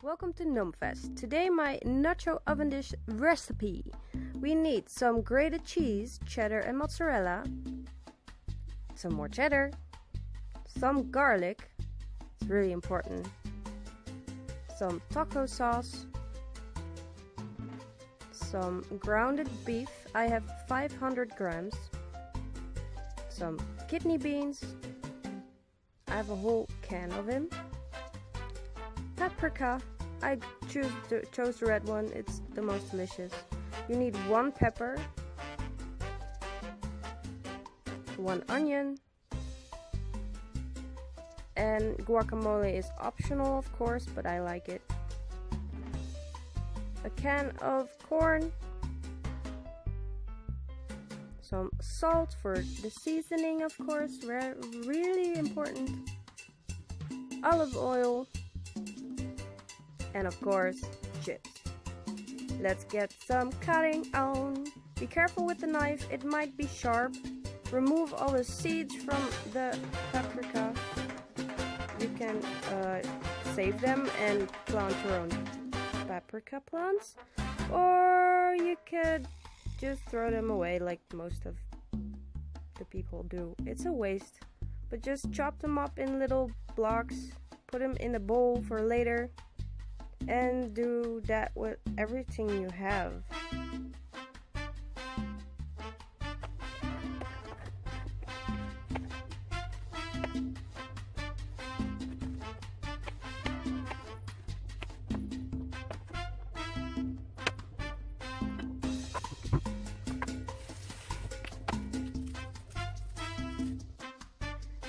Welcome to Nomfest. Today my Nacho ovendish recipe. We need some grated cheese, cheddar and mozzarella, some more cheddar, some garlic, it's really important, some taco sauce, some grounded beef, I have 500 grams, some kidney beans, I have a whole can of them, paprika, I chose the red one, it's the most delicious. You need 1 pepper, 1 onion, and guacamole is optional of course, but I like it. A can of corn, some salt for the seasoning of course, really important, olive oil, and of course chips. Let's get some cutting on. Be careful with the knife, it might be sharp. Remove all the seeds from the paprika. You can save them and plant your own paprika plants, or you could just throw them away like most of the people do. It's a waste, but just chop them up in little blocks, put them in a bowl for later, and do that with everything you have.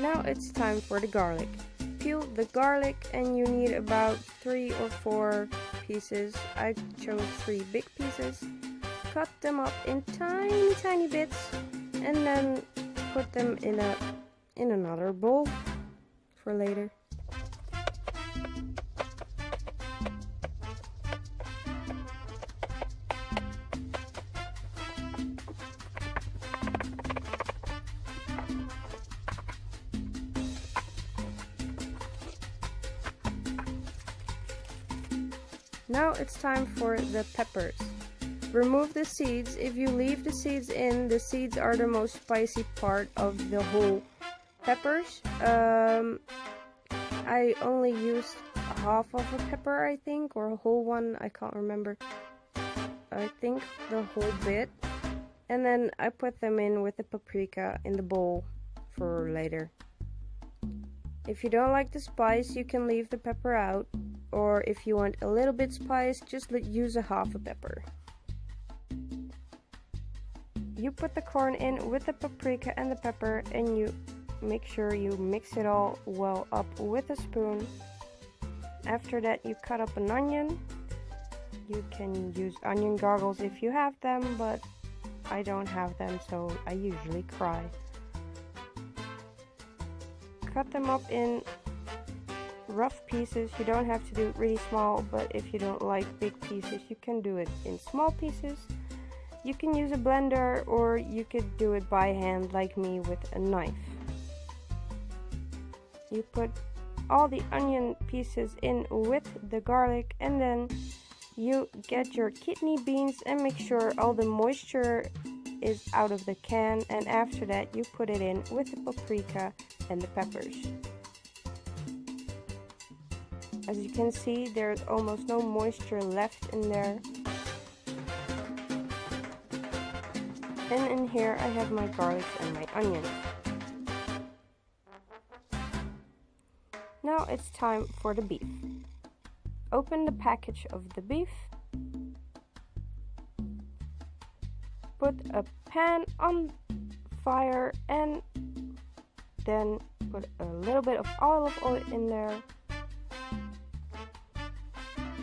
Now it's time for the garlic. Peel the garlic and you need about 3 or 4 pieces. I chose 3 big pieces. Cut them up in tiny bits and then put them in another bowl for later. Now it's time for the peppers. Remove the seeds. If you leave the seeds in, the seeds are the most spicy part of the whole peppers. I only used half of a pepper, I think, or a whole one, I can't remember. I think the whole bit. And then I put them in with the paprika in the bowl for later. If you don't like the spice, you can leave the pepper out. Or if you want a little bit spice, just use a half a pepper. You put the corn in with the paprika and the pepper and you make sure you mix it all well up with a spoon. After that you cut up an onion. You can use onion goggles if you have them, but I don't have them, so I usually cry. Cut them up in rough pieces. You don't have to do it really small, but if you don't like big pieces, you can do it in small pieces. You can use a blender or you could do it by hand like me with a knife. You put all the onion pieces in with the garlic and then you get your kidney beans and make sure all the moisture is out of the can, and after that you put it in with the paprika and the peppers. As you can see, there's almost no moisture left in there. And in here I have my garlic and my onions. Now it's time for the beef. Open the package of the beef. Put a pan on fire and then put a little bit of olive oil in there.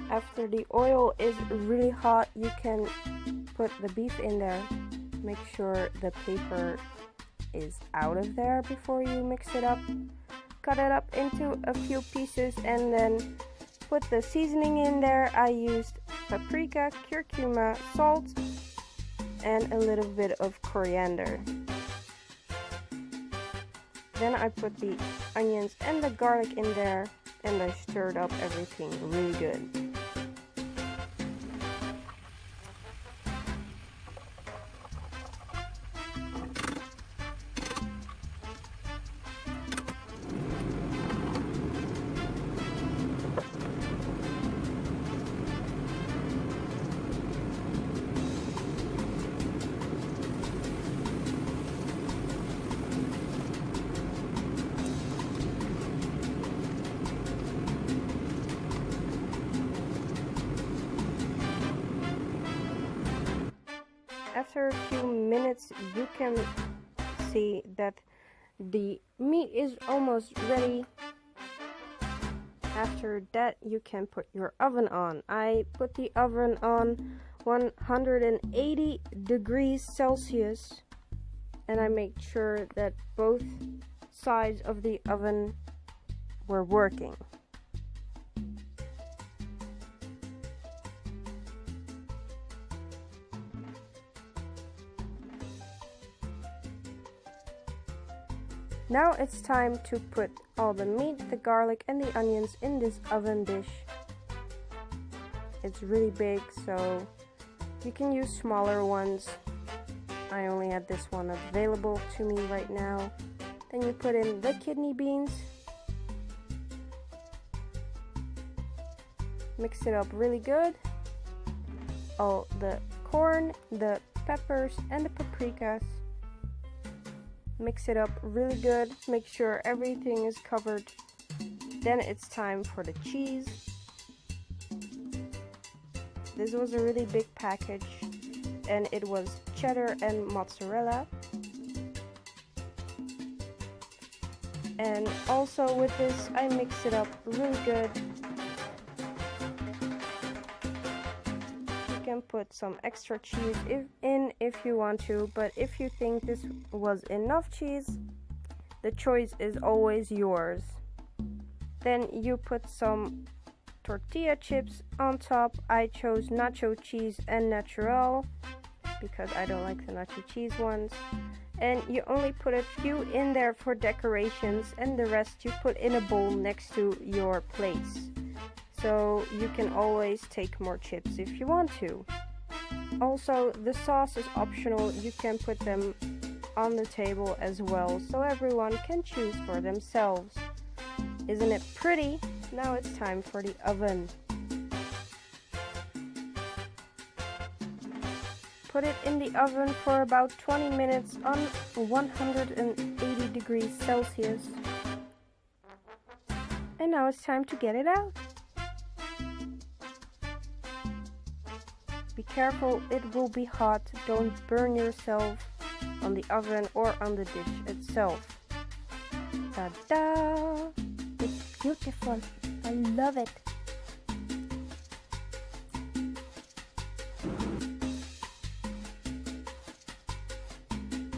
After the oil is really hot, you can put the beef in there. Make sure the paper is out of there before you mix it up. Cut it up into a few pieces and then put the seasoning in there. I used paprika, kurkuma, salt, and a little bit of coriander. Then I put the onions and the garlic in there and I stirred up everything really good. after a few minutes you can see that the meat is almost ready. After that you can put your oven on. I put the oven on 180 degrees Celsius and I made sure that both sides of the oven were working. Now it's time to put all the meat, the garlic and the onions in this oven dish. It's really big, so you can use smaller ones. I only had this one available to me right now. Then you put in the kidney beans. Mix it up really good. All the corn, the peppers and the paprikas. Mix it up really good. Make sure everything is covered. Then it's time for the cheese. This was a really big package and it was cheddar and mozzarella. And also with this I mix it up really good. You can put some extra cheese if you want to, but if you think this was enough cheese, the choice is always yours. Then you put some tortilla chips on top. I chose nacho cheese and natural because I don't like the nacho cheese ones. And you only put a few in there for decorations and the rest you put in a bowl next to your plates. So you can always take more chips if you want to. Also, the sauce is optional. You can put them on the table as well, so everyone can choose for themselves. Isn't it pretty? Now it's time for the oven. Put it in the oven for about 20 minutes on 180 degrees Celsius. And now it's time to get it out. Be careful, it will be hot. Don't burn yourself on the oven or on the dish itself. Ta-da! It's beautiful. I love it.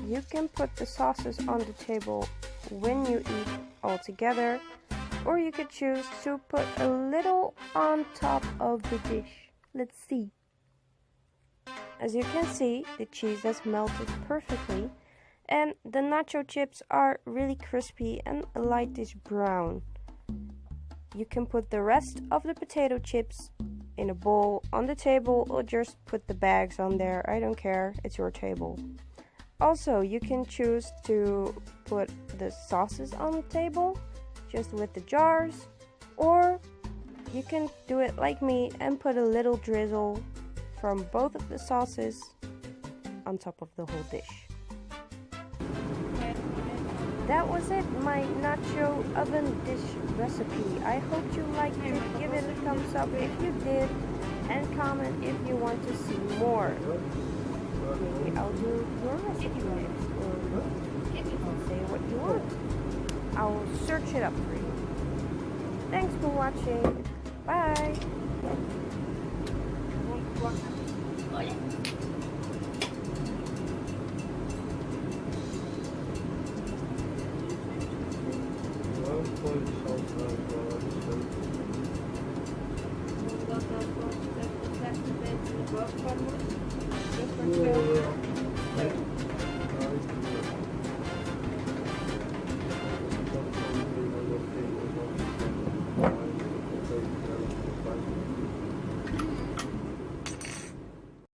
You can put the sauces on the table when you eat all together, or you could choose to put a little on top of the dish. Let's see. As you can see, the cheese has melted perfectly and the nacho chips are really crispy and a lightish brown. You can put the rest of the potato chips in a bowl on the table or just put the bags on there. I don't care, it's your table. Also, you can choose to put the sauces on the table just with the jars, or you can do it like me and put a little drizzle from both of the sauces on top of the whole dish. That was it, my nacho oven dish recipe. I hope you liked it. Give it a thumbs up if you did and comment if you want to see more. Maybe I'll do your recipe next, or say what you want. I'll search it up for you. Thanks for watching. Bye. Ja.